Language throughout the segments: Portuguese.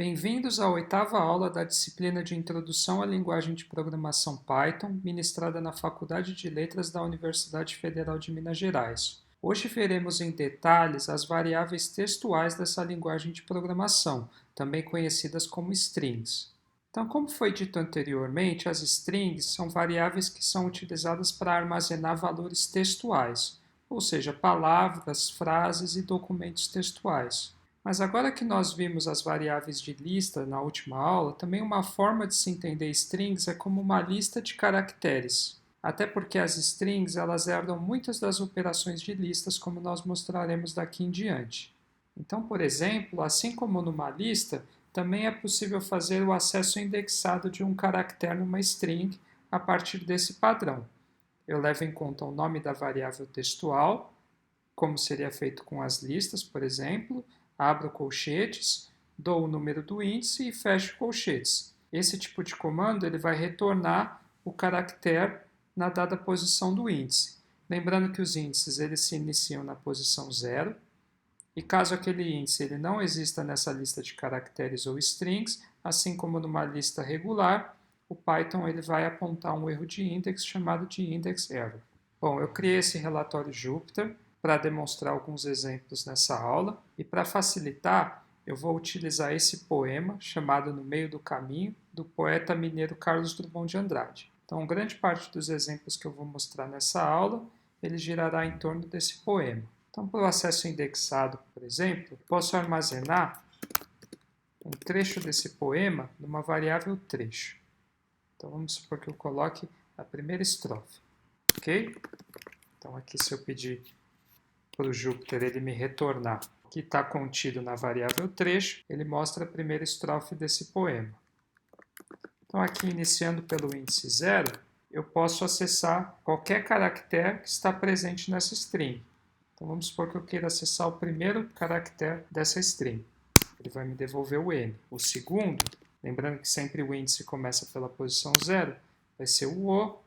Bem-vindos à oitava aula da disciplina de Introdução à Linguagem de Programação Python, ministrada na Faculdade de Letras da Universidade Federal de Minas Gerais. Hoje veremos em detalhes as variáveis textuais dessa linguagem de programação, também conhecidas como strings. Então, como foi dito anteriormente, as strings são variáveis que são utilizadas para armazenar valores textuais, ou seja, palavras, frases e documentos textuais. Mas agora que nós vimos as variáveis de lista na última aula, também uma forma de se entender strings é como uma lista de caracteres. Até porque as strings elas herdam muitas das operações de listas, como nós mostraremos daqui em diante. Então, por exemplo, assim como numa lista, também é possível fazer o acesso indexado de um caractere numa string a partir desse padrão. Eu levo em conta o nome da variável textual, como seria feito com as listas, por exemplo, abro colchetes, dou o número do índice e fecho colchetes. Esse tipo de comando ele vai retornar o caractere na dada posição do índice. Lembrando que os índices eles se iniciam na posição 0, e caso aquele índice ele não exista nessa lista de caracteres ou strings, assim como numa lista regular, o Python ele vai apontar um erro de index chamado de index error. Bom, eu criei esse relatório Jupyter para demonstrar alguns exemplos nessa aula, e para facilitar, eu vou utilizar esse poema chamado No Meio do Caminho, do poeta mineiro Carlos Drummond de Andrade. Então, grande parte dos exemplos que eu vou mostrar nessa aula, ele girará em torno desse poema. Então, para o acesso indexado, por exemplo, posso armazenar um trecho desse poema numa variável trecho. Então, vamos supor que eu coloque a primeira estrofe, ok? Então, aqui se eu pedir para o Jupyter ele me retornar o que está contido na variável trecho, ele mostra a primeira estrofe desse poema. Então, aqui iniciando pelo índice 0, eu posso acessar qualquer caractere que está presente nessa string. Então, vamos supor que eu queira acessar o primeiro caractere dessa string. Ele vai me devolver o N. O segundo, lembrando que sempre o índice começa pela posição 0, vai ser o O.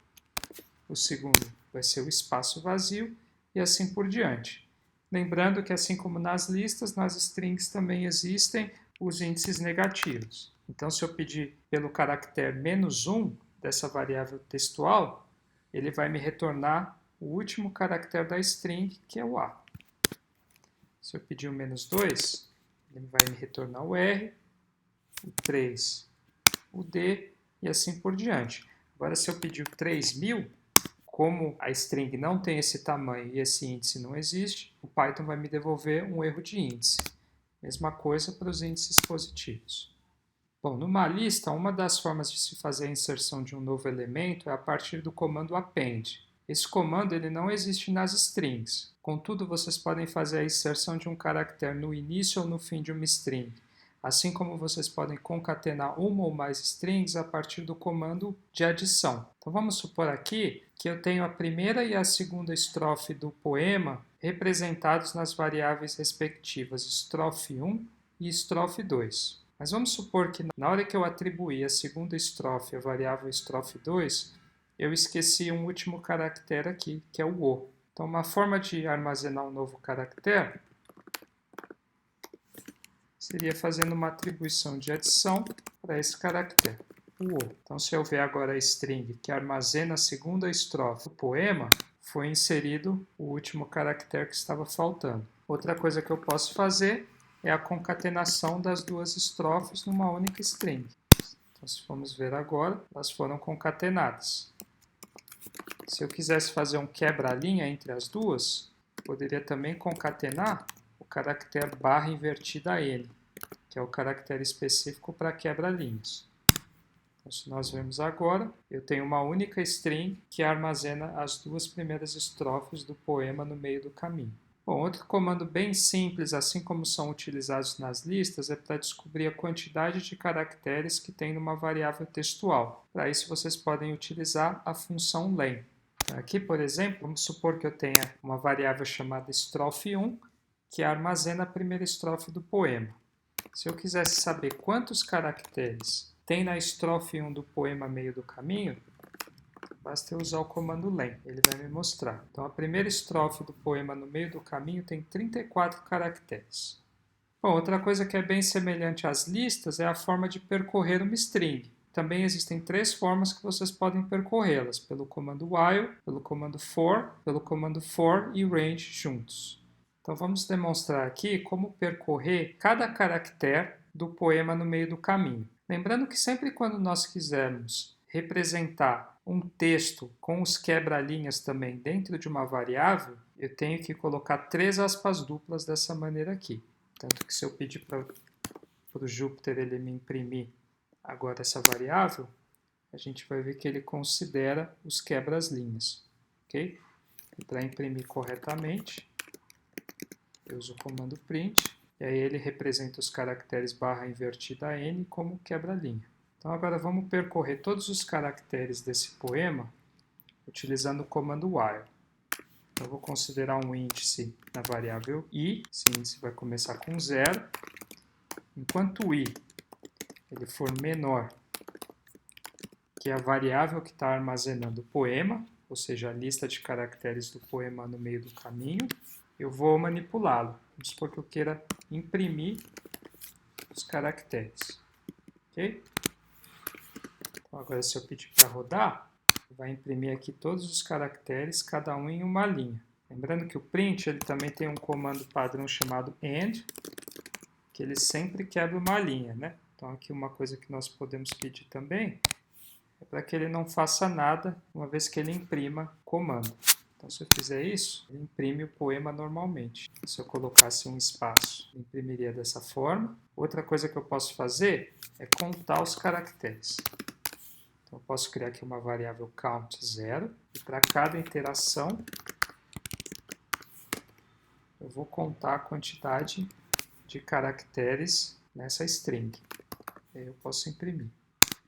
O segundo vai ser o espaço vazio e assim por diante. Lembrando que, assim como nas listas, nas strings também existem os índices negativos. Então, se eu pedir pelo caractere -1 dessa variável textual, ele vai me retornar o último caractere da string, que é o A. Se eu pedir o -2, ele vai me retornar o R, o 3, o D e assim por diante. Agora, se eu pedir o 3000, como a string não tem esse tamanho e esse índice não existe, o Python vai me devolver um erro de índice. Mesma coisa para os índices positivos. Bom, numa lista, uma das formas de se fazer a inserção de um novo elemento é a partir do comando append. Esse comando ele não existe nas strings. Contudo, vocês podem fazer a inserção de um caractere no início ou no fim de uma string, assim como vocês podem concatenar uma ou mais strings a partir do comando de adição. Então vamos supor aqui que eu tenho a primeira e a segunda estrofe do poema representados nas variáveis respectivas estrofe 1 e estrofe 2. Mas vamos supor que na hora que eu atribuí a segunda estrofe à variável estrofe 2, eu esqueci um último caractere aqui, que é o O. Então, uma forma de armazenar um novo caractere seria fazendo uma atribuição de adição para esse caractere, o O. Então, se eu ver agora a string que armazena a segunda estrofe do poema, foi inserido o último caractere que estava faltando. Outra coisa que eu posso fazer é a concatenação das duas estrofes numa única string. Então, se formos ver agora, elas foram concatenadas. Se eu quisesse fazer um quebra-linha entre as duas, poderia também concatenar o caractere barra invertida N, que é o caractere específico para quebra-linhas. Então, se nós vemos agora, eu tenho uma única string que armazena as duas primeiras estrofes do poema no meio do caminho. Bom, outro comando bem simples, assim como são utilizados nas listas, é para descobrir a quantidade de caracteres que tem numa variável textual. Para isso, vocês podem utilizar a função len. Aqui, por exemplo, vamos supor que eu tenha uma variável chamada estrofe 1, que armazena a primeira estrofe do poema. Se eu quisesse saber quantos caracteres tem na estrofe 1 do poema Meio do Caminho, basta eu usar o comando len, ele vai me mostrar. Então, a primeira estrofe do poema No Meio do Caminho tem 34 caracteres. Bom, outra coisa que é bem semelhante às listas é a forma de percorrer uma string. Também existem 3 formas que vocês podem percorrê-las, pelo comando while, pelo comando for e range juntos. Então vamos demonstrar aqui como percorrer cada caractere do poema no meio do caminho. Lembrando que sempre quando nós quisermos representar um texto com os quebra-linhas também dentro de uma variável, eu tenho que colocar 3 aspas duplas dessa maneira aqui. Tanto que se eu pedir para o Jupyter ele me imprimir agora essa variável, a gente vai ver que ele considera os quebras-linhas. Ok? E para imprimir corretamente, eu uso o comando print, e aí ele representa os caracteres barra invertida n como quebra-linha. Então agora vamos percorrer todos os caracteres desse poema utilizando o comando while. Então, eu vou considerar um índice na variável i, esse índice vai começar com 0. Enquanto o i ele for menor que a variável que está armazenando o poema, ou seja, a lista de caracteres do poema no meio do caminho, eu vou manipulá-lo. Vamos supor que eu queira imprimir os caracteres. Ok? Então, agora, se eu pedir para rodar, vai imprimir aqui todos os caracteres, cada um em uma linha. Lembrando que o print ele também tem um comando padrão chamado end, que ele sempre quebra uma linha, né? Então aqui uma coisa que nós podemos pedir também é para que ele não faça nada uma vez que ele imprima comando. Então se eu fizer isso, ele imprime o poema normalmente. Se eu colocasse um espaço, ele imprimiria dessa forma. Outra coisa que eu posso fazer é contar os caracteres. Então, eu posso criar aqui uma variável count 0, e para cada interação, eu vou contar a quantidade de caracteres nessa string. E aí eu posso imprimir.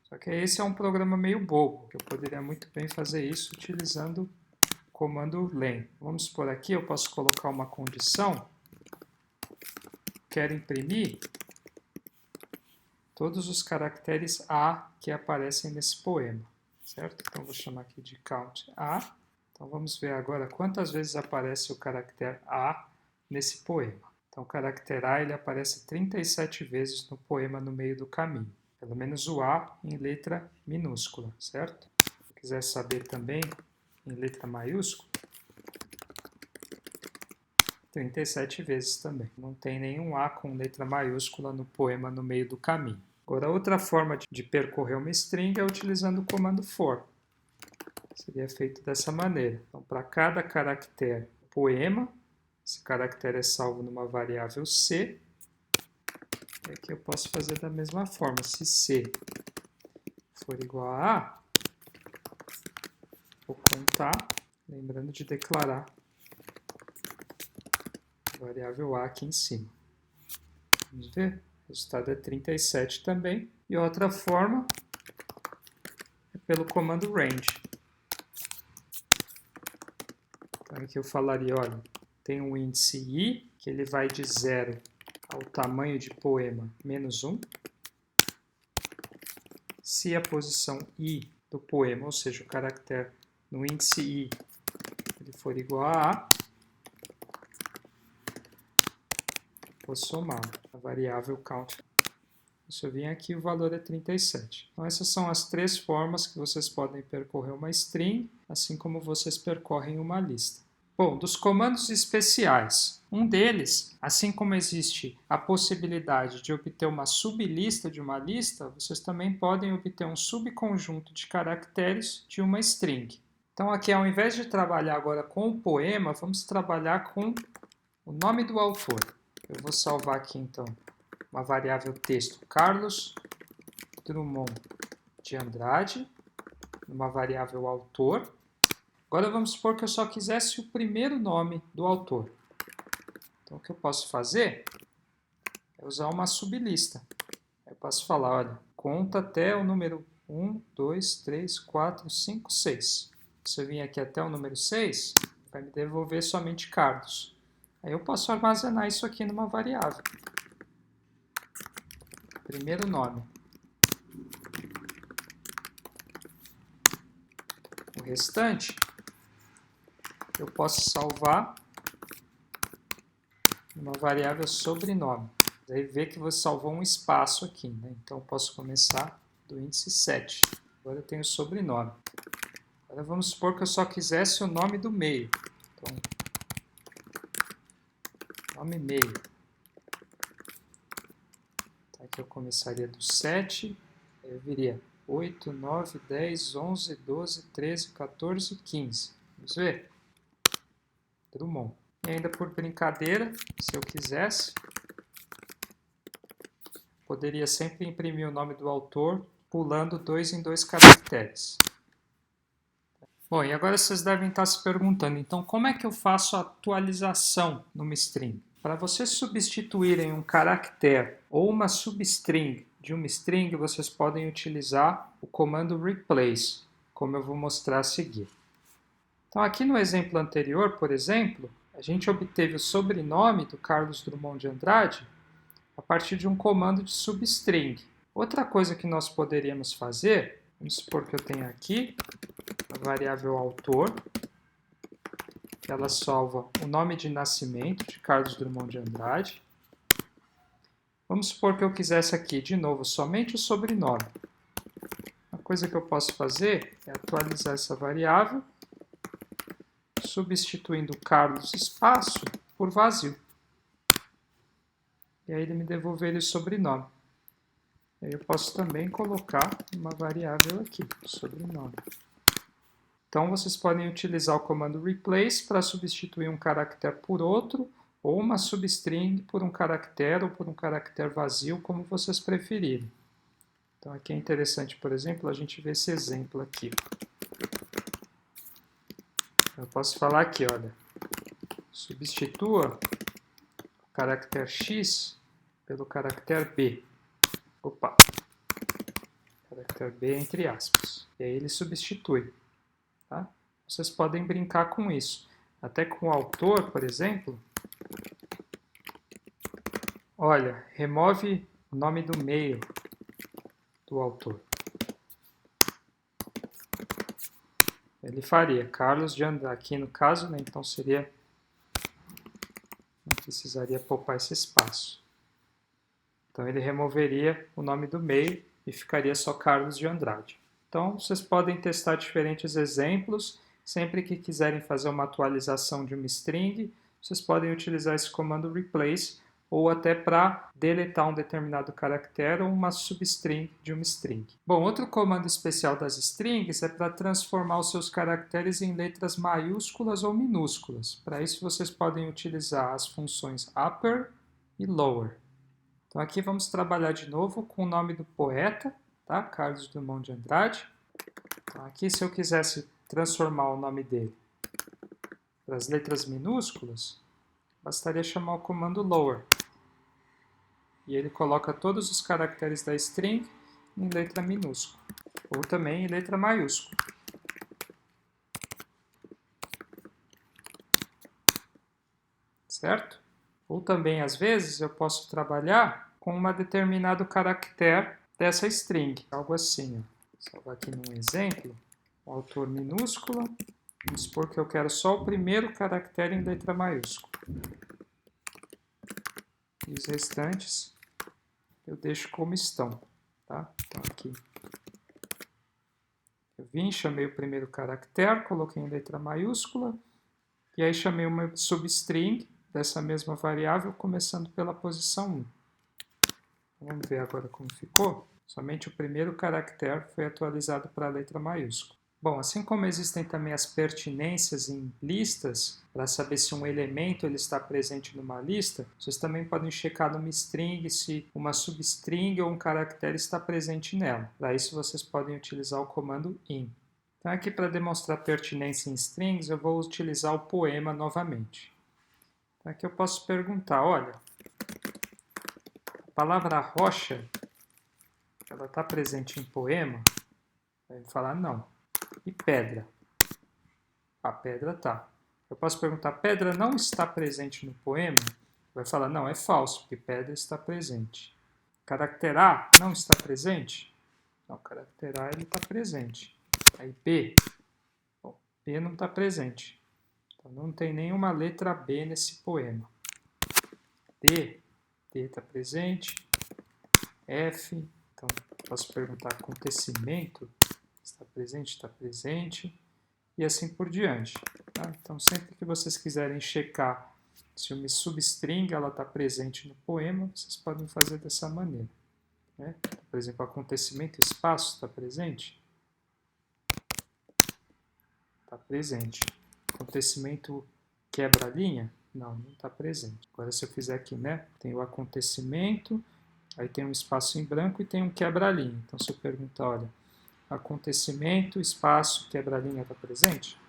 Só que esse é um programa meio bobo, que eu poderia muito bem fazer isso utilizando o comando len. Vamos supor aqui, eu posso colocar uma condição. Quero imprimir todos os caracteres A que aparecem nesse poema, certo? Então, vou chamar aqui de count A. Então, vamos ver agora quantas vezes aparece o caractere A nesse poema. Então, o caractere A ele aparece 37 vezes no poema no meio do caminho. Pelo menos o A em letra minúscula, certo? Se eu quiser saber também em letra maiúscula, 37 vezes também. Não tem nenhum A com letra maiúscula no poema no meio do caminho. Agora, outra forma de percorrer uma string é utilizando o comando for. Seria feito dessa maneira. Então, para cada caractere poema, esse caractere é salvo numa variável c. E aqui eu posso fazer da mesma forma. Se c for igual a A, vou contar, lembrando de declarar a variável A aqui em cima. Vamos ver? O resultado é 37 também. E outra forma é pelo comando range. Então aqui eu falaria, olha, tem um índice i, que ele vai de 0 ao tamanho de poema menos 1. Se a posição i do poema, ou seja, o caractere no índice i, ele for igual a A, vou somar a variável count. Se eu vim aqui, o valor é 37. Então, essas são as 3 formas que vocês podem percorrer uma string, assim como vocês percorrem uma lista. Bom, dos comandos especiais, um deles, assim como existe a possibilidade de obter uma sublista de uma lista, vocês também podem obter um subconjunto de caracteres de uma string. Então, aqui, ao invés de trabalhar agora com o poema, vamos trabalhar com o nome do autor. Eu vou salvar aqui, então, uma variável texto Carlos Drummond de Andrade, uma variável autor. Agora vamos supor que eu só quisesse o primeiro nome do autor. Então o que eu posso fazer é usar uma sublista. Eu posso falar, olha, conta até o número 1, 2, 3, 4, 5, 6. Se eu vir aqui até o número 6, vai me devolver somente Carlos. Aí eu posso armazenar isso aqui numa variável. Primeiro nome. O restante eu posso salvar numa variável sobrenome. Aí vê que você salvou um espaço aqui, né? Então eu posso começar do índice 7. Agora eu tenho o sobrenome. Agora vamos supor que eu só quisesse o nome do meio. Então, nome meio. Então, aqui eu começaria do 7, aí eu viria 8, 9, 10, 11, 12, 13, 14, 15. Vamos ver? Drummond. E ainda por brincadeira, se eu quisesse, poderia sempre imprimir o nome do autor pulando 2 em 2 caracteres. Bom, e agora vocês devem estar se perguntando, então como é que eu faço a atualização numa string? Para vocês substituírem um caractere ou uma substring de uma string, vocês podem utilizar o comando replace, como eu vou mostrar a seguir. Então aqui no exemplo anterior, por exemplo, a gente obteve o sobrenome do Carlos Drummond de Andrade a partir de um comando de substring. Outra coisa que nós poderíamos fazer, vamos supor que eu tenha aqui a variável autor, que ela salva o nome de nascimento de Carlos Drummond de Andrade. Vamos supor que eu quisesse aqui, de novo, somente o sobrenome. A coisa que eu posso fazer é atualizar essa variável, substituindo Carlos espaço por vazio. E aí ele me devolveria o sobrenome. Aí eu posso também colocar uma variável aqui, sobrenome. Então vocês podem utilizar o comando replace para substituir um caractere por outro, ou uma substring por um caractere ou por um caractere vazio, como vocês preferirem. Então aqui é interessante, por exemplo, a gente ver esse exemplo aqui. Eu posso falar aqui, olha, substitua o caractere X pelo caractere B. Opa! Caractere B entre aspas. E aí ele substitui. Tá? Vocês podem brincar com isso. Até com o autor, por exemplo. Olha, remove o nome do meio do autor. Ele faria Carlos de Andrade. Aqui no caso, né, então seria... Não precisaria poupar esse espaço. Então ele removeria o nome do meio e ficaria só Carlos de Andrade. Então vocês podem testar diferentes exemplos. Sempre que quiserem fazer uma atualização de uma string, vocês podem utilizar esse comando replace ou até para deletar um determinado caractere ou uma substring de uma string. Bom, outro comando especial das strings é para transformar os seus caracteres em letras maiúsculas ou minúsculas. Para isso vocês podem utilizar as funções upper e lower. Então aqui vamos trabalhar de novo com o nome do poeta, tá? Carlos Drummond de Andrade. Então aqui se eu quisesse transformar o nome dele para as letras minúsculas, bastaria chamar o comando lower. E ele coloca todos os caracteres da string em letra minúscula, ou também em letra maiúscula. Certo? Ou também, às vezes, eu posso trabalhar com um determinado caractere dessa string. Algo assim. Ó. Salvar aqui num exemplo. O autor minúscula. Vamos supor que eu quero só o primeiro caractere em letra maiúscula. E os restantes eu deixo como estão. Tá? Então aqui eu vim, chamei o primeiro caractere, coloquei em letra maiúscula. E aí chamei uma substring dessa mesma variável, começando pela posição 1. Vamos ver agora como ficou. Somente o primeiro caractere foi atualizado para a letra maiúscula. Bom, assim como existem também as pertinências em listas, para saber se um elemento ele está presente numa lista, vocês também podem checar numa string se uma substring ou um caractere está presente nela. Para isso vocês podem utilizar o comando in. Então aqui para demonstrar pertinência em strings, eu vou utilizar o poema novamente. Então aqui eu posso perguntar, olha, a palavra rocha, ela está presente em poema? Vai falar não. E pedra? A pedra está. Eu posso perguntar, pedra não está presente no poema? Vai falar, não, é falso, porque pedra está presente. Caractere A não está presente? Não, caractere A ele está presente. Aí B, bom, B não está presente. Então não tem nenhuma letra B nesse poema. D D está presente, F, então posso perguntar acontecimento, está presente, e assim por diante. Tá? Então, sempre que vocês quiserem checar se uma substring está presente no poema, vocês podem fazer dessa maneira. Né? Por exemplo, acontecimento, espaço está presente? Está presente. Acontecimento quebra-linha? Não está presente. Agora, se eu fizer aqui, né? Tem o acontecimento, aí tem um espaço em branco e tem um quebra-linha. Então, se eu perguntar, olha, acontecimento, espaço, quebra-linha está presente?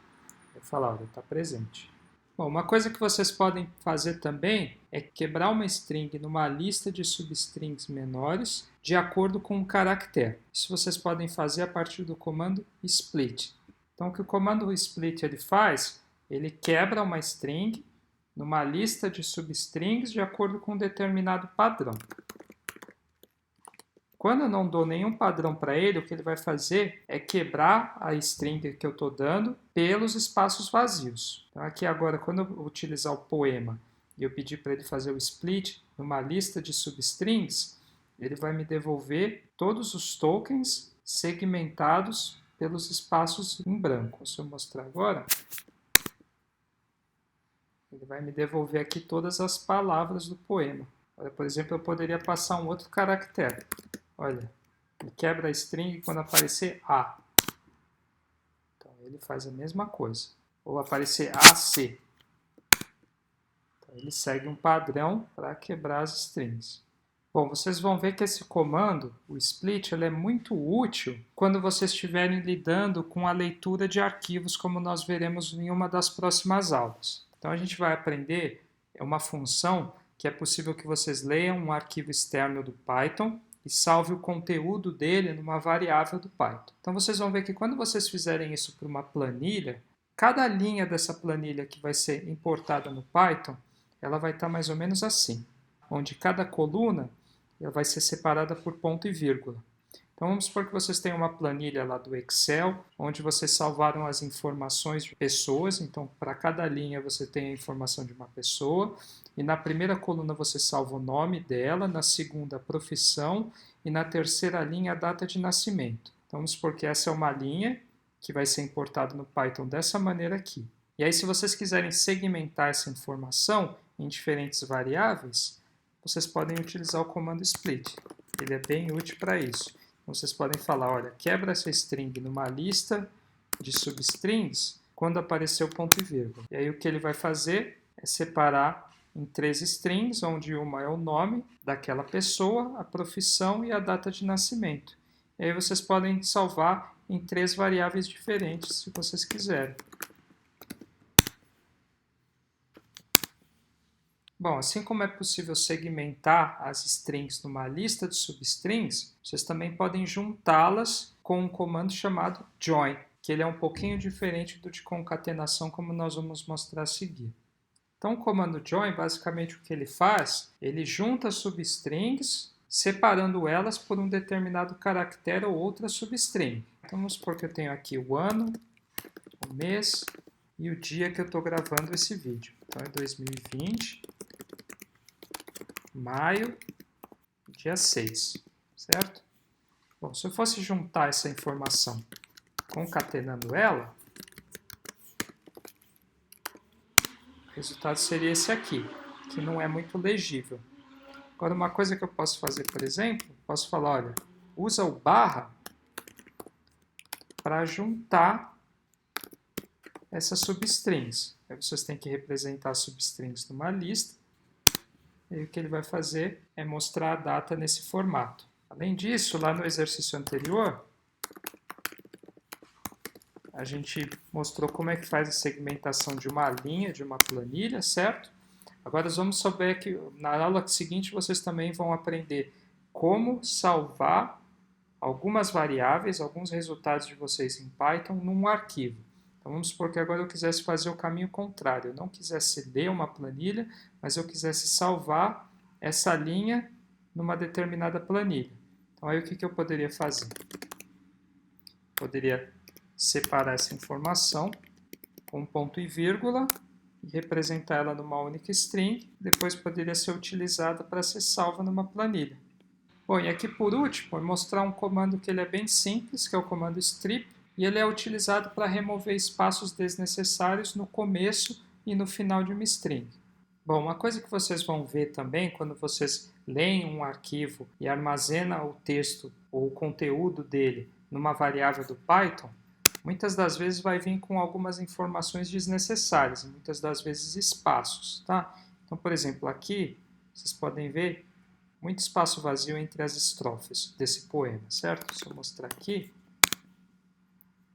Eu vou falar, olha, está presente. Bom, uma coisa que vocês podem fazer também é quebrar uma string numa lista de substrings menores de acordo com um caractere. Isso vocês podem fazer a partir do comando split. Então, o que o comando split ele faz? Ele quebra uma string numa lista de substrings de acordo com um determinado padrão. Quando eu não dou nenhum padrão para ele, o que ele vai fazer é quebrar a string que eu estou dando pelos espaços vazios. Então, aqui agora, quando eu utilizar o poema e eu pedir para ele fazer o split numa lista de substrings, ele vai me devolver todos os tokens segmentados pelos espaços em branco. Se eu mostrar agora, ele vai me devolver aqui todas as palavras do poema. Olha, por exemplo, eu poderia passar um outro caractere. Olha, ele quebra a string quando aparecer A. Então, ele faz a mesma coisa. Ou aparecer AC. Então, ele segue um padrão para quebrar as strings. Bom, vocês vão ver que esse comando, o split, ele é muito útil quando vocês estiverem lidando com a leitura de arquivos, como nós veremos em uma das próximas aulas. Então, a gente vai aprender uma função que é possível que vocês leiam um arquivo externo do Python e salve o conteúdo dele numa variável do Python. Então, vocês vão ver que quando vocês fizerem isso para uma planilha, cada linha dessa planilha que vai ser importada no Python, ela vai estar mais ou menos assim, onde cada coluna ela vai ser separada por ponto e vírgula. Então, vamos supor que vocês têm uma planilha lá do Excel, onde vocês salvaram as informações de pessoas. Então, para cada linha você tem a informação de uma pessoa. E na primeira coluna você salva o nome dela, na segunda a profissão e na terceira linha a data de nascimento. Então, vamos supor que essa é uma linha que vai ser importada no Python dessa maneira aqui. E aí, se vocês quiserem segmentar essa informação em diferentes variáveis, vocês podem utilizar o comando split. Ele é bem útil para isso. Então, vocês podem falar, olha, quebra essa string numa lista de substrings quando aparecer o ponto e vírgula. E aí o que ele vai fazer é separar em 3 strings, onde uma é o nome daquela pessoa, a profissão e a data de nascimento. E aí vocês podem salvar em 3 variáveis diferentes, se vocês quiserem. Bom, assim como é possível segmentar as strings numa lista de substrings, vocês também podem juntá-las com um comando chamado join, que ele é um pouquinho diferente do de concatenação, como nós vamos mostrar a seguir. Então, o comando join, basicamente o que ele faz, ele junta substrings, separando elas por um determinado caractere ou outra substring. Então, vamos supor que eu tenho aqui o ano, o mês e o dia que eu estou gravando esse vídeo. Então, é 2020, maio, dia 6, certo? Bom, se eu fosse juntar essa informação concatenando ela, o resultado seria esse aqui, que não é muito legível. Agora, uma coisa que eu posso fazer, por exemplo, posso falar, olha, usa o barra para juntar essas substrings. Aí vocês têm que representar as substrings numa lista. E o que ele vai fazer é mostrar a data nesse formato. Além disso, lá no exercício anterior, a gente mostrou como é que faz a segmentação de uma linha, de uma planilha, certo? Agora nós vamos saber que na aula seguinte vocês também vão aprender como salvar algumas variáveis, alguns resultados de vocês em Python num arquivo. Então vamos supor que agora eu quisesse fazer o caminho contrário, eu não quisesse ler uma planilha, mas eu quisesse salvar essa linha numa determinada planilha. Então aí o que eu poderia fazer? Poderia separar essa informação com ponto e vírgula e representar ela numa única string, depois poderia ser utilizada para ser salva numa planilha. Bom, e aqui por último, vou mostrar um comando que ele é bem simples, que é o comando strip, e ele é utilizado para remover espaços desnecessários no começo e no final de uma string. Bom, uma coisa que vocês vão ver também quando vocês leem um arquivo e armazenam o texto ou o conteúdo dele numa variável do Python, muitas das vezes vai vir com algumas informações desnecessárias, muitas das vezes espaços, tá? Então, por exemplo, aqui vocês podem ver muito espaço vazio entre as estrofes desse poema, certo? Se eu mostrar aqui,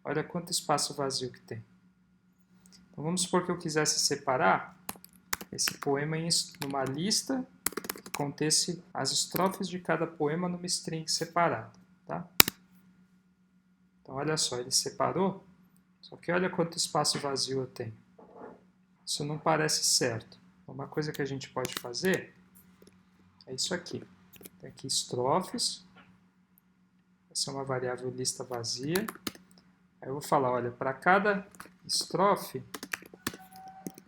olha quanto espaço vazio que tem. Então, vamos supor que eu quisesse separar esse poema em uma lista que contesse as estrofes de cada poema numa string separada, tá? Então, olha só, ele separou, só que olha quanto espaço vazio eu tenho. Isso não parece certo. Uma coisa que a gente pode fazer é isso aqui. Tem aqui estrofes, essa é uma variável lista vazia. Aí eu vou falar, olha, para cada estrofe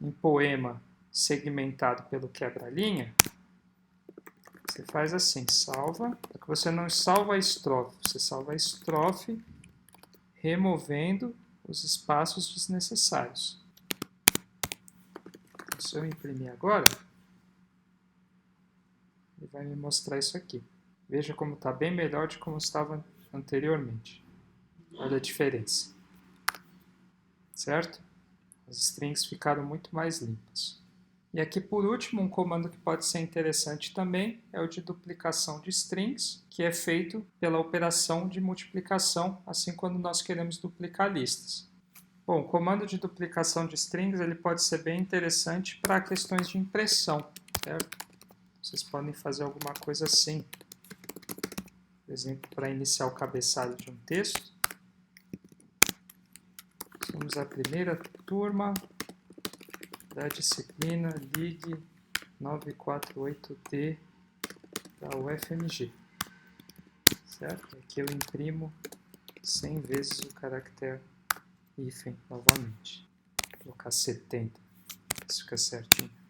em poema segmentado pelo quebra-linha, você faz assim, salva, só que você não salva a estrofe, você salva a estrofe removendo os espaços desnecessários. Então, se eu imprimir agora, ele vai me mostrar isso aqui. Veja como está bem melhor de como estava anteriormente. Olha a diferença. Certo? As strings ficaram muito mais limpas. E aqui, por último, um comando que pode ser interessante também é o de duplicação de strings, que é feito pela operação de multiplicação, assim quando nós queremos duplicar listas. Bom, o comando de duplicação de strings ele pode ser bem interessante para questões de impressão, certo? Vocês podem fazer alguma coisa assim. Por exemplo, para iniciar o cabeçalho de um texto. Somos a primeira turma da disciplina LIG 948D da UFMG. Certo? Aqui eu imprimo 100 vezes o caractere hífen novamente. Vou colocar 70, isso fica certinho.